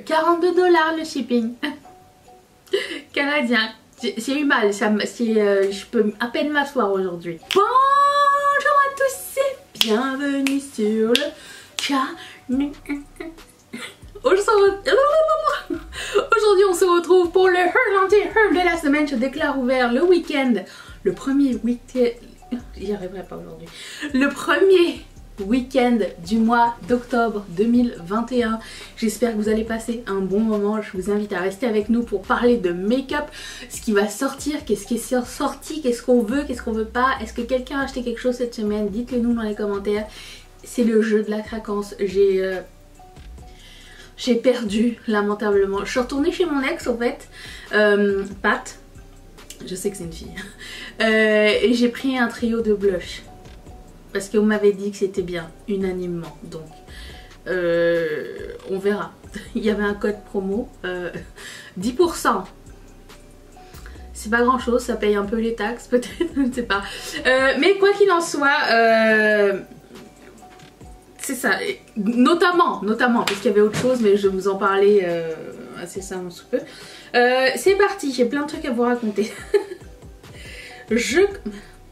42 $ le shipping. Canadien. J'ai eu mal, je peux à peine m'asseoir aujourd'hui. Bonjour à tous et bienvenue sur le channel. Aujourd'hui on se retrouve pour le Her de la semaine. Je déclare ouvert le week-end. Le premier week-end... J'y arriverai pas aujourd'hui. Le premier week-end du mois d'octobre 2021. J'espère que vous allez passer un bon moment. Je vous invite à rester avec nous pour parler de make-up, ce qui va sortir, qu'est-ce qui est sorti, qu'est-ce qu'on veut pas. Est-ce que quelqu'un a acheté quelque chose cette semaine? Dites-le nous dans les commentaires. C'est le jeu de la craquance. J'ai perdu lamentablement. Je suis retournée chez mon ex en fait, Pat. Je sais que c'est une fille. Et j'ai pris un trio de blush. Parce qu'on m'avait dit que c'était bien, unanimement. Donc, on verra. Il y avait un code promo. 10%. C'est pas grand chose, ça paye un peu les taxes peut-être, je ne sais pas. Mais quoi qu'il en soit, c'est ça. Notamment, parce qu'il y avait autre chose, mais je vais vous en parler assez simplement sous peu. C'est parti, j'ai plein de trucs à vous raconter. Moi je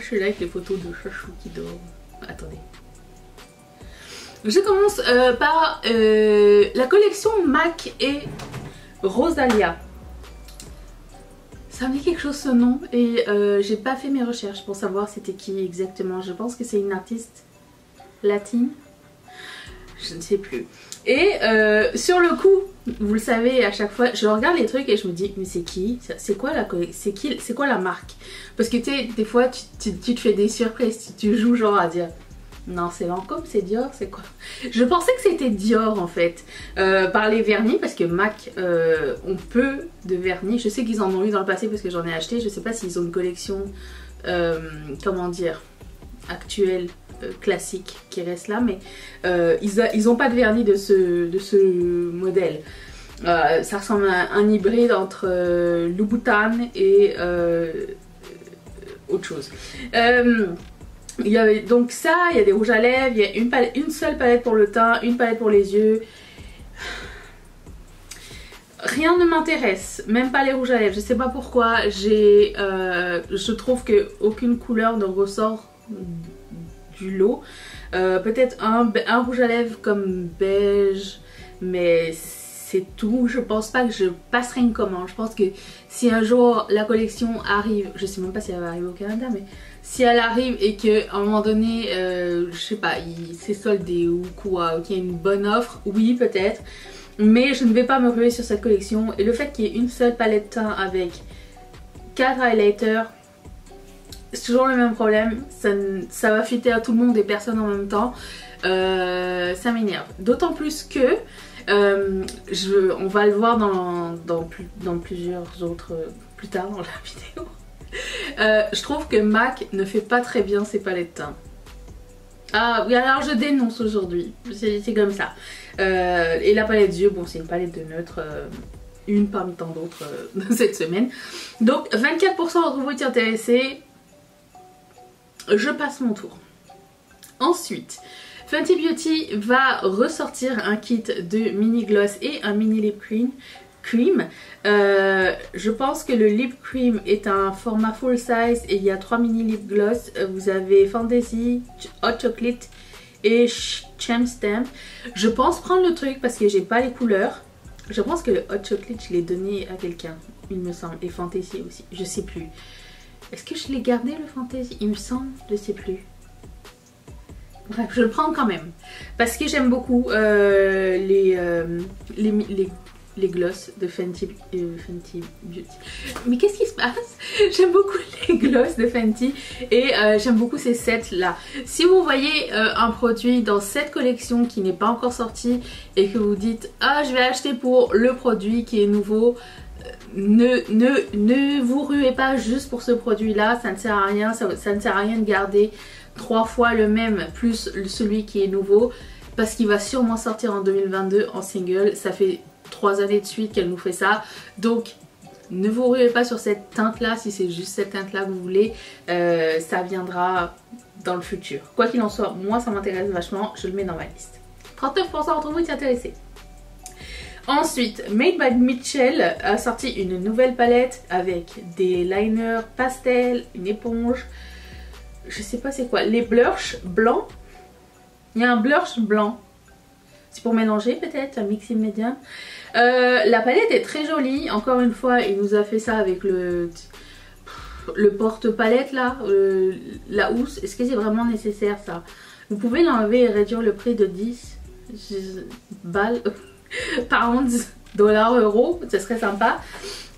suis là avec les photos de Chachou qui dort. Attendez. Je commence par la collection MAC et Rosalia. Ça me dit quelque chose ce nom et j'ai pas fait mes recherches pour savoir c'était qui exactement. Je pense que c'est une artiste latine. Je ne sais plus. Et sur le coup, vous le savez, à chaque fois, je regarde les trucs et je me dis, mais c'est qui? C'est quoi la marque? Parce que tu sais, des fois, tu te fais des surprises, tu joues genre à dire, non, c'est Lancôme, c'est Dior, c'est quoi? Je pensais que c'était Dior en fait, par les vernis, parce que MAC ont peu de vernis. Je sais qu'ils en ont eu dans le passé parce que j'en ai acheté. Je sais pas s'ils ont une collection, comment dire, actuelle. Classique qui reste là, mais ils n'ont pas de vernis de ce modèle. Ça ressemble à un hybride entre Louboutin et autre chose. Il y a donc ça, il y a des rouges à lèvres, il y a une seule palette pour le teint, une palette pour les yeux. Rien ne m'intéresse, même pas les rouges à lèvres. Je sais pas pourquoi. Je trouve que aucune couleur ne ressort du lot. Peut-être un rouge à lèvres comme beige, mais c'est tout. Je pense pas que je passerai une commande. Je pense que si un jour la collection arrive, je sais même pas si elle va arriver au Canada, mais si elle arrive et qu'à un moment donné, je sais pas, c'est soldé ou quoi, ou qu'il y a une bonne offre, oui peut-être, mais je ne vais pas me ruer sur cette collection. Et le fait qu'il y ait une seule palette teint avec 4 highlighters, c'est toujours le même problème, ça va fitter à tout le monde et personne en même temps. Ça m'énerve. D'autant plus que, on va le voir dans plusieurs autres, plus tard dans la vidéo. Je trouve que MAC ne fait pas très bien ses palettes de teint. Ah oui, alors je dénonce aujourd'hui, c'est comme ça. Et la palette d'yeux, bon c'est une palette de neutre. Une parmi tant d'autres cette semaine. Donc 24% d'entre vous étiez intéressés. Je passe mon tour. Ensuite, Fenty Beauty va ressortir un kit de mini gloss et un mini lip cream. Je pense que le lip cream est un format full size et il y a 3 mini lip gloss. Vous avez Fantasy, Hot Chocolate et Champ Stamp. Je pense prendre le truc parce que j'ai pas les couleurs. Je pense que le Hot Chocolate je l'ai donné à quelqu'un, il me semble, et Fantasy aussi, je sais plus. Est-ce que je l'ai gardé le Fantasy? Il me semble, je sais plus. Bref, je le prends quand même. Parce que j'aime beaucoup les gloss de Fenty Beauty. Mais qu'est-ce qui se passe? J'aime beaucoup les gloss de Fenty et j'aime beaucoup ces sets là. Si vous voyez un produit dans cette collection qui n'est pas encore sorti et que vous dites ah je vais acheter pour le produit qui est nouveau, ne vous ruez pas juste pour ce produit là, ça ne sert à rien, ça ne sert à rien de garder 3 fois le même plus celui qui est nouveau parce qu'il va sûrement sortir en 2022 en single. Ça fait 3 années de suite qu'elle nous fait ça, donc ne vous ruez pas sur cette teinte là si c'est juste cette teinte là que vous voulez, ça viendra dans le futur. Quoi qu'il en soit, moi ça m'intéresse vachement, je le mets dans ma liste. 39% d'entre vous y intéressés. Ensuite, Made by Mitchell a sorti une nouvelle palette avec des liners pastel, une éponge, je sais pas c'est quoi, les blushs blancs. Il y a un blush blanc. C'est pour mélanger peut-être, un mix médium. La palette est très jolie. Encore une fois, il nous a fait ça avec le porte-palette là, la housse. Est-ce que c'est vraiment nécessaire ça? Vous pouvez l'enlever et réduire le prix de 10 balles, pounds, dollars, euros. Ça serait sympa.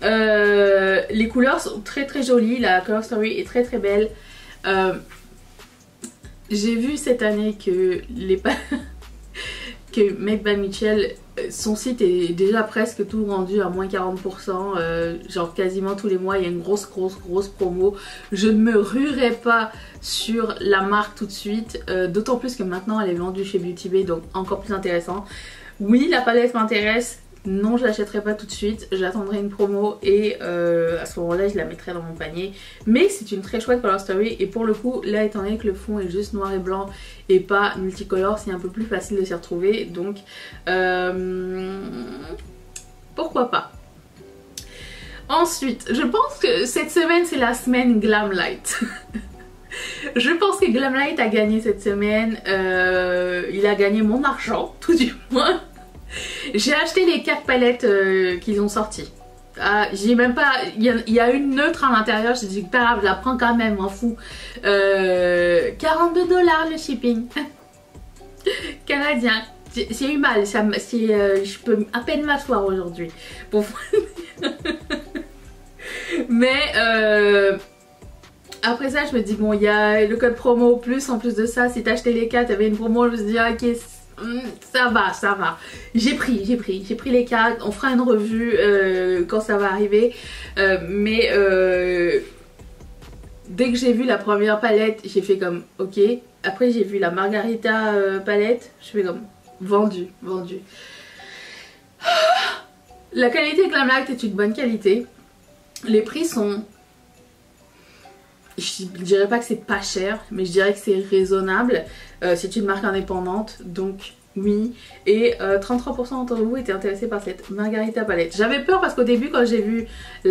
Les couleurs sont très très jolies. La color story est très très belle. J'ai vu cette année que que Made by Mitchell, son site est déjà presque tout rendu à moins 40%, genre quasiment tous les mois il y a une grosse promo. Je ne me ruerai pas sur la marque tout de suite, d'autant plus que maintenant elle est vendue chez Beauty Bay, donc encore plus intéressant. Oui, la palette m'intéresse. Non, je l'achèterai pas tout de suite, j'attendrai une promo et à ce moment là je la mettrai dans mon panier. Mais c'est une très chouette color story et pour le coup là, étant donné que le fond est juste noir et blanc et pas multicolore, c'est un peu plus facile de s'y retrouver, donc pourquoi pas. Ensuite, je pense que cette semaine c'est la semaine Glamlight. Je pense que Glamlight a gagné cette semaine, il a gagné mon argent tout du moins. J'ai acheté les 4 palettes qu'ils ont sorties. J'ai même pas. Il y a une neutre à l'intérieur. J'ai dit pas grave, je la prends quand même, m'en fous. 42$ le shipping. Canadien. J'ai eu mal. Je peux à peine m'asseoir aujourd'hui. Bon. Mais après ça, je me dis bon, il y a le code promo plus. En plus de ça, si t'achetais les 4, il y avait une promo. Je me suis dit ok. Ça va. J'ai pris les 4. On fera une revue quand ça va arriver. Mais dès que j'ai vu la première palette, j'ai fait comme ok. Après j'ai vu la Margarita palette, je fais comme vendu. La qualité Glamlight est une bonne qualité. Les prix sont... Je dirais pas que c'est pas cher, mais je dirais que c'est raisonnable. C'est une marque indépendante, donc oui. Et 33% d'entre vous étaient intéressés par cette Margarita palette. J'avais peur parce qu'au début, quand j'ai vu je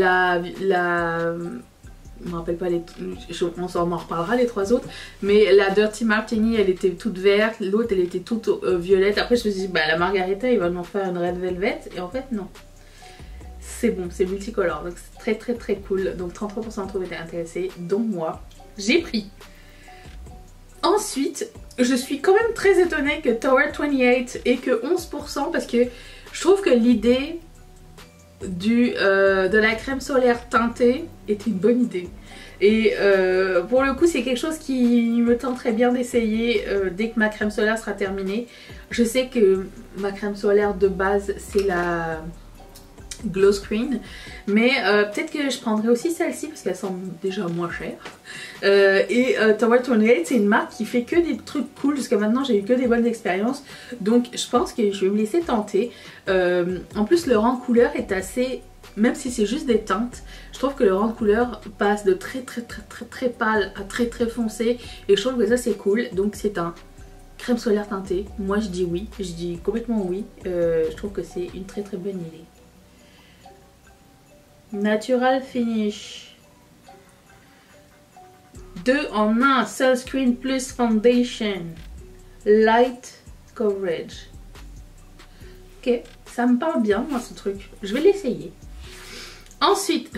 me rappelle pas on s'en reparlera les 3 autres, mais la Dirty Martini elle était toute verte, l'autre elle était toute violette. Après je me suis dit bah la Margarita il va nous faire une Red Velvet, et en fait non. C'est bon, c'est multicolore, donc c'est très cool. Donc 33% d'entre vous étaient intéressés, dont moi. J'ai pris. Ensuite, je suis quand même très étonnée que Tower 28 ait que 11% parce que je trouve que l'idée de la crème solaire teintée est une bonne idée. Et pour le coup, c'est quelque chose qui me tenterait bien d'essayer dès que ma crème solaire sera terminée. Je sais que ma crème solaire de base, c'est la Glow Screen, mais peut-être que je prendrai aussi celle-ci parce qu'elle semble déjà moins chère. Tower 28 c'est une marque qui fait que des trucs cool. Jusqu'à maintenant j'ai eu que des bonnes expériences, donc je pense que je vais me laisser tenter. En plus le rang de couleur est assez, même si c'est juste des teintes, je trouve que le rang de couleur passe de très pâle à très foncé, et je trouve que ça c'est cool. Donc c'est un crème solaire teintée, moi je dis oui, je dis complètement oui. Je trouve que c'est une très bonne idée. Natural Finish 2 en 1, Sunscreen plus Foundation, Light Coverage. Ok, ça me parle bien moi ce truc, je vais l'essayer. Ensuite,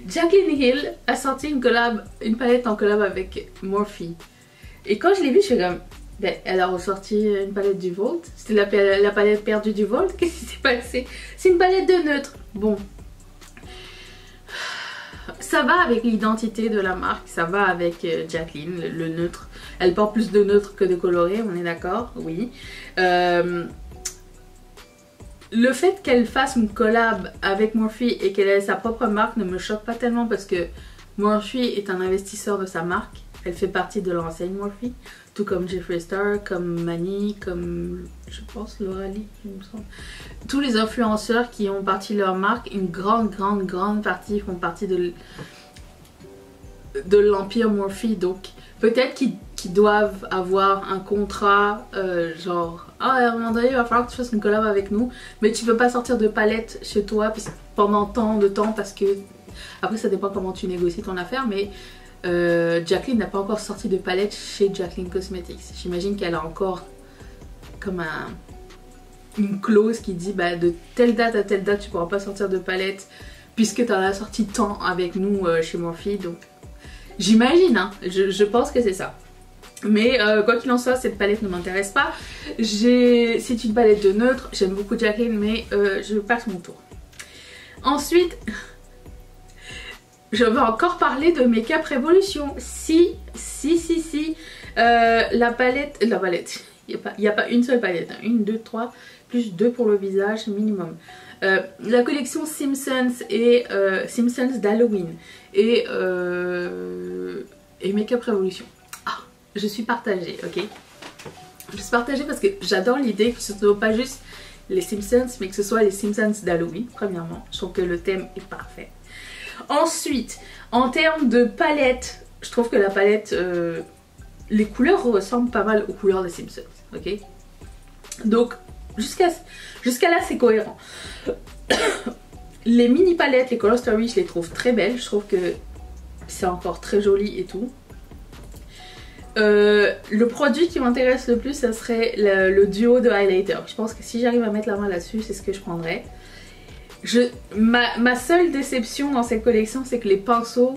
Jaclyn Hill a sorti une palette en collab avec Morphe. Et quand je l'ai vue, je suis comme... Ben, elle a ressorti une palette du Vault. C'était la palette perdue du Vault. Qu'est-ce qui s'est passé? C'est une palette de neutre. Bon. Ça va avec l'identité de la marque. Ça va avec Jaclyn, le neutre. Elle porte plus de neutre que de coloré, on est d'accord? Oui. Le fait qu'elle fasse une collab avec Morphe et qu'elle ait sa propre marque ne me choque pas tellement parce que Morphe est un investisseur de sa marque. Elle fait partie de l'enseigne Morphe, tout comme Jeffree Star, comme Manny, comme je pense Lauralie, il me semble. Tous les influenceurs qui ont partie de leur marque, une grande partie font partie de l'empire Morphe. Donc peut-être qui doivent avoir un contrat, genre à un moment donné il va falloir que tu fasses une collab avec nous, mais tu peux pas sortir de palette chez toi pendant tant de temps parce que, après ça dépend comment tu négocies ton affaire, mais Jaclyn n'a pas encore sorti de palette chez Jaclyn Cosmetics. J'imagine qu'elle a encore comme une clause qui dit bah, de telle date à telle date tu pourras pas sortir de palette puisque tu en as sorti tant avec nous chez Morphe. Donc j'imagine, hein, je pense que c'est ça. Mais quoi qu'il en soit, cette palette ne m'intéresse pas. C'est une palette de neutre, j'aime beaucoup Jaclyn, mais je passe mon tour. Ensuite, je vais encore parler de Makeup Revolution. Si. La palette, il n'y a pas une seule palette, hein. 1, 2, 3, plus 2 pour le visage minimum. La collection Simpsons et Simpsons d'Halloween et Makeup Revolution. Ah, je suis partagée, ok. Je suis partagée parce que j'adore l'idée que ce ne soit pas juste les Simpsons, mais que ce soit les Simpsons d'Halloween, premièrement. Je trouve que le thème est parfait. Ensuite, en termes de palette, je trouve que la palette, les couleurs ressemblent pas mal aux couleurs des Simpsons, ok. Donc, jusqu'à là, c'est cohérent. Les mini palettes, les Color Story, je les trouve très belles. Je trouve que c'est encore très joli et tout. Le produit qui m'intéresse le plus, ça serait le duo de highlighter. Je pense que si j'arrive à mettre la main là-dessus, c'est ce que je prendrais. Ma seule déception dans cette collection, c'est que les pinceaux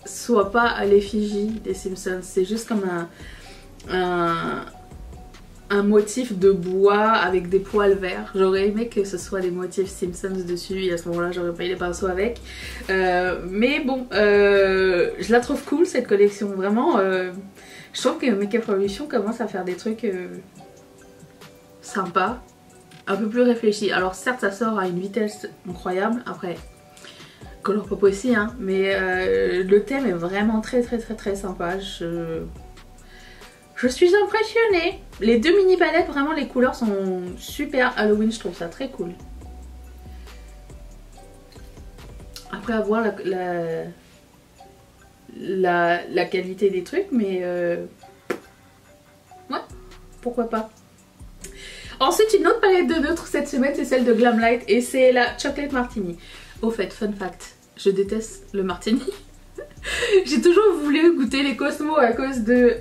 soient pas à l'effigie des Simpsons. C'est juste comme un motif de bois avec des poils verts. J'aurais aimé que ce soit des motifs Simpsons dessus et à ce moment-là j'aurais pas eu les pinceaux avec. Mais bon, je la trouve cool cette collection. Vraiment, je trouve que Makeup Revolution commence à faire des trucs sympas, un peu plus réfléchis. Alors certes ça sort à une vitesse incroyable, après Colourpop aussi, hein, mais le thème est vraiment très sympa. Je suis impressionnée. Les deux mini palettes, vraiment les couleurs sont super Halloween, je trouve ça très cool. Après à voir la qualité des trucs, mais ouais, pourquoi pas. Ensuite, une autre palette de neutres cette semaine, c'est celle de Glamlight et c'est la Chocolate Martini. Au fait, fun fact, je déteste le martini. J'ai toujours voulu goûter les Cosmo à cause de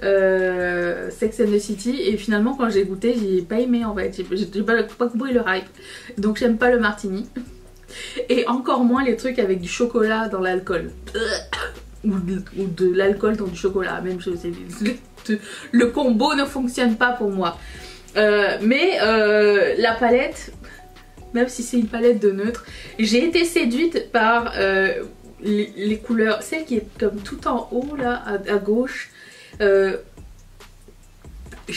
Sex and the City et finalement quand j'ai goûté j'ai pas aimé en fait, j'ai pas compris le hype, donc j'aime pas le martini et encore moins les trucs avec du chocolat dans l'alcool ou de l'alcool dans du chocolat, même chose, le combo ne fonctionne pas pour moi. Mais la palette, même si c'est une palette de neutre, j'ai été séduite par les couleurs, celle qui est comme tout en haut là à gauche. J'ai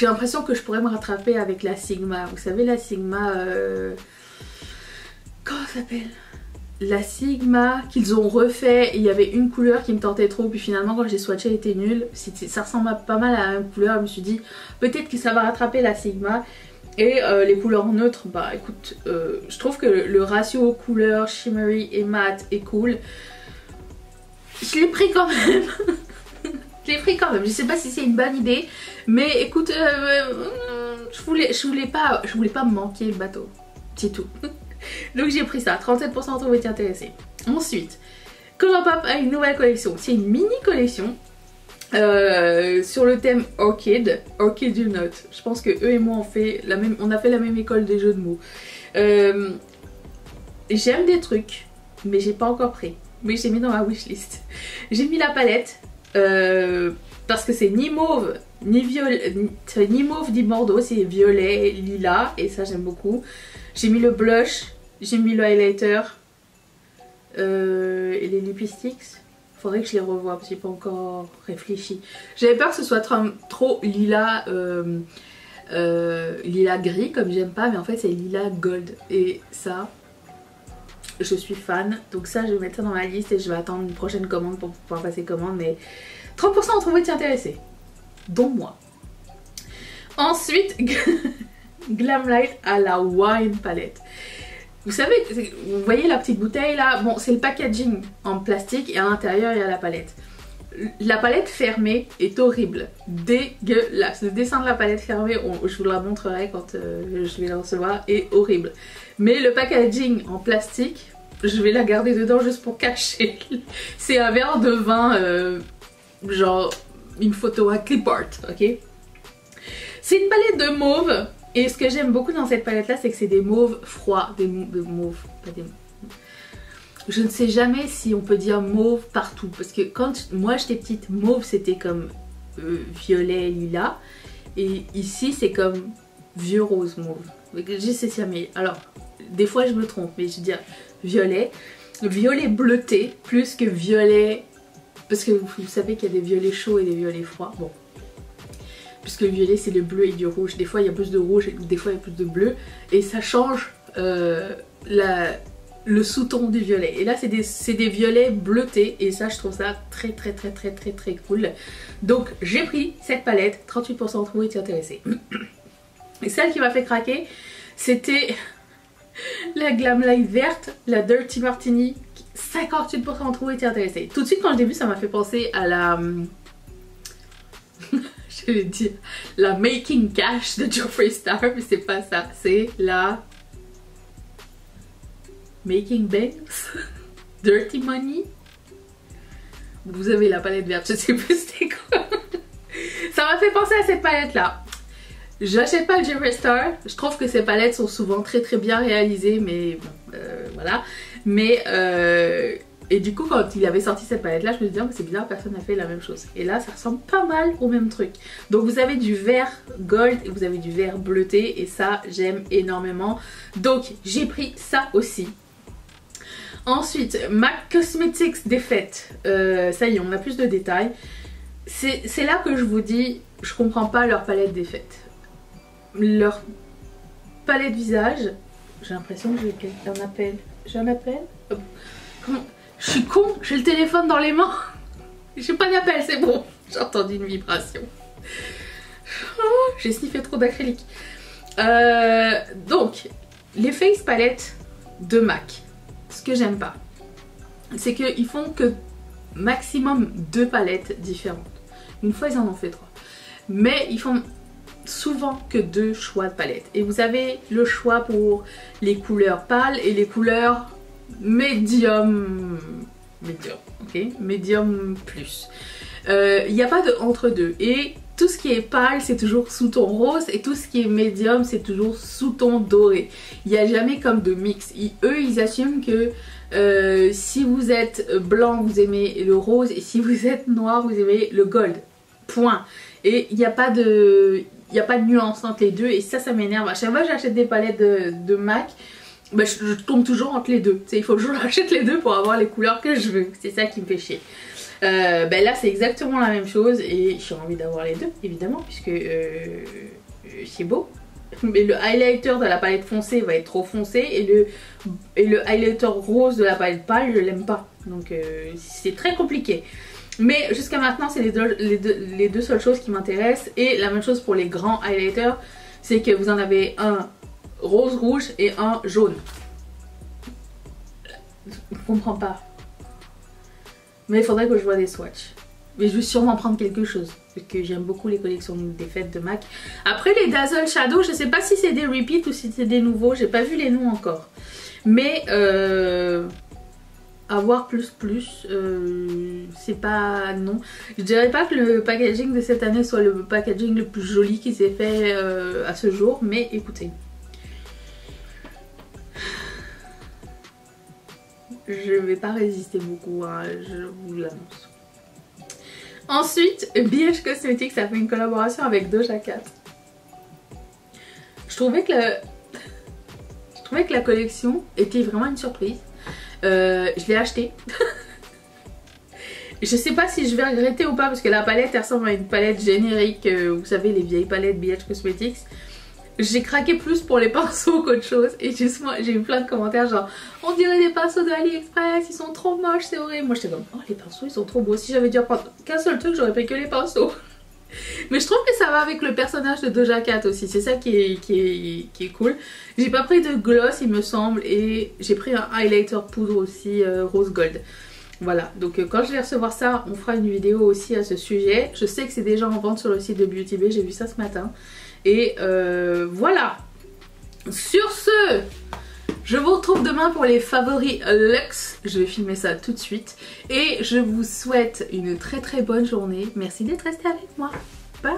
l'impression que je pourrais me rattraper avec la Sigma. Vous savez la Sigma, comment ça s'appelle? La Sigma qu'ils ont refait. Il y avait une couleur qui me tentait trop, puis finalement quand j'ai swatché elle était nulle. Ça ressemble pas mal à la même couleur. Je me suis dit peut-être que ça va rattraper la Sigma. Et les couleurs neutres, bah écoute, je trouve que le ratio couleurs shimmery et mat est cool. Je l'ai pris quand même. Je l'ai pris quand même. Je sais pas si c'est une bonne idée, mais écoute, je voulais pas me manquer le bateau. C'est tout. Donc j'ai pris ça. 37% d'entre vous étiez intéressés. Ensuite, Colourpop a une nouvelle collection. C'est une mini collection sur le thème Orchid You Note. Je pense que eux et moi on a fait la même école des jeux de mots. J'aime des trucs, mais j'ai pas encore pris. Mais j'ai mis dans ma wishlist. J'ai mis la palette parce que c'est ni mauve ni violet, ni mauve ni bordeaux, c'est violet, lilas et ça j'aime beaucoup. J'ai mis le blush, j'ai mis le highlighter et les lipsticks. Faudrait que je les revoie parce que j'ai pas encore réfléchi. J'avais peur que ce soit trop lilas, lilas gris comme j'aime pas, mais en fait c'est lilas gold et ça je suis fan. Donc ça je vais mettre ça dans ma liste et je vais attendre une prochaine commande pour pouvoir passer commande, mais 30% d'entre vous étiez intéressés, dont moi. Ensuite Glamlight à la wine palette. Vous savez, vous voyez la petite bouteille là, bon c'est le packaging en plastique et à l'intérieur il y a la palette. la palette fermée est horrible, dégueulasse. Le dessin de la palette fermée, je vous la montrerai quand je vais la recevoir, est horrible. Mais le packaging en plastique, je vais la garder dedans juste pour cacher. C'est un verre de vin, genre une photo à clip art, ok? C'est une palette de mauve. Et ce que j'aime beaucoup dans cette palette là, c'est que c'est des mauves froids, des mauves, pas des... Je ne sais jamais si on peut dire mauve partout, parce que quand moi j'étais petite, mauve c'était comme violet, lilas, et ici c'est comme vieux rose mauve. Je sais jamais. Alors, des fois je me trompe, mais je veux dire violet, violet bleuté plus que violet, parce que vous savez qu'il y a des violets chauds et des violets froids. Bon. Puisque le violet c'est le bleu et du rouge, des fois il y a plus de rouge, des fois il y a plus de bleu, et ça change le sous-ton du violet. Et là c'est des violets bleutés, et ça je trouve ça très cool. Donc j'ai pris cette palette, 38% vous étiez intéressé. Et celle qui m'a fait craquer, c'était la Glam Light verte, la Dirty Martini, 58% vous étiez intéressé. Tout de suite quand je l'ai vue, ça m'a fait penser à la... je vais dire la Making Cash de Jeffree Star, mais c'est pas ça, c'est la Making Banks Dirty Money. Vous avez la palette verte, je sais plus c'était quoi. Ça m'a fait penser à cette palette là. J'achète pas le Jeffree Star, je trouve que ces palettes sont souvent très bien réalisées, mais bon, voilà. Mais et du coup quand il avait sorti cette palette là, je me suis dit oh, c'est bizarre, personne n'a fait la même chose. Et là ça ressemble pas mal au même truc. Donc vous avez du vert gold et vous avez du vert bleuté, et ça j'aime énormément. Donc j'ai pris ça aussi. Ensuite, MAC Cosmetics défaite. Ça y est, on a plus de détails. C'est là que je vous dis, je comprends pas leur palette défaite. Leur palette visage, j'ai l'impression que j'ai un appel. J'ai un appel? Comment? Je suis con, j'ai le téléphone dans les mains. J'ai pas d'appel, c'est bon. J'ai entendu une vibration. Oh, j'ai sniffé trop d'acrylique. Donc, les face palettes de MAC. Ce que j'aime pas, c'est qu'ils font que maximum 2 palettes différentes. Une fois ils en ont fait 3. Mais ils font souvent que 2 choix de palettes. Et vous avez le choix pour les couleurs pâles et les couleurs médium, ok, médium plus. Il n'y a pas de entre deux. Et tout ce qui est pâle c'est toujours sous ton rose, et tout ce qui est médium c'est toujours sous ton doré. Il n'y a jamais comme de mix. Eux ils assument que si vous êtes blanc vous aimez le rose, et si vous êtes noir vous aimez le gold. Point. Et il n'y a pas de nuance entre les deux, et ça m'énerve. À chaque fois que j'achète des palettes de MAC, bah, je tombe toujours entre les deux. Il faut que j'achète les deux pour avoir les couleurs que je veux. C'est ça qui me fait chier. Ben là c'est exactement la même chose, et j'ai envie d'avoir les deux évidemment, puisque c'est beau. Mais le highlighter de la palette foncée va être trop foncé, et le highlighter rose de la palette pâle je l'aime pas. Donc c'est très compliqué. Mais jusqu'à maintenant c'est les deux seules choses qui m'intéressent. Et la même chose pour les grands highlighters, c'est que vous en avez un rose rouge et un jaune. Je comprends pas. Mais il faudrait que je vois des swatchs. Mais je vais sûrement prendre quelque chose, parce que j'aime beaucoup les collections des fêtes de MAC. Après les Dazzle Shadow, je sais pas si c'est des repeats ou si c'est des nouveaux, j'ai pas vu les noms encore. Mais avoir plus, c'est pas... non. Je dirais pas que le packaging de cette année soit le packaging le plus joli qui s'est fait à ce jour, mais écoutez. Je vais pas résister beaucoup, hein, je vous l'annonce. Ensuite, BH Cosmetics a fait une collaboration avec Doja Cat. Je trouvais que la collection était vraiment une surprise. Je l'ai achetée. Je sais pas si je vais regretter ou pas, parce que la palette elle ressemble à une palette générique, vous savez les vieilles palettes BH Cosmetics. J'ai craqué plus pour les pinceaux qu'autre chose, et justement j'ai eu plein de commentaires genre on dirait des pinceaux de AliExpress, ils sont trop moches, c'est horrible. Moi j'étais comme oh les pinceaux ils sont trop beaux, si j'avais dû prendre qu'un seul truc j'aurais pris que les pinceaux. Mais je trouve que ça va avec le personnage de Doja Cat aussi, c'est ça qui est cool. J'ai pas pris de gloss il me semble, et j'ai pris un highlighter poudre aussi rose gold. Voilà, donc quand je vais recevoir ça, on fera une vidéo aussi à ce sujet. Je sais que c'est déjà en vente sur le site de Beauty Bay, j'ai vu ça ce matin. Et voilà. Sur ce, je vous retrouve demain pour les favoris luxe. Je vais filmer ça tout de suite. Et je vous souhaite une très très bonne journée. Merci d'être resté avec moi. Bye.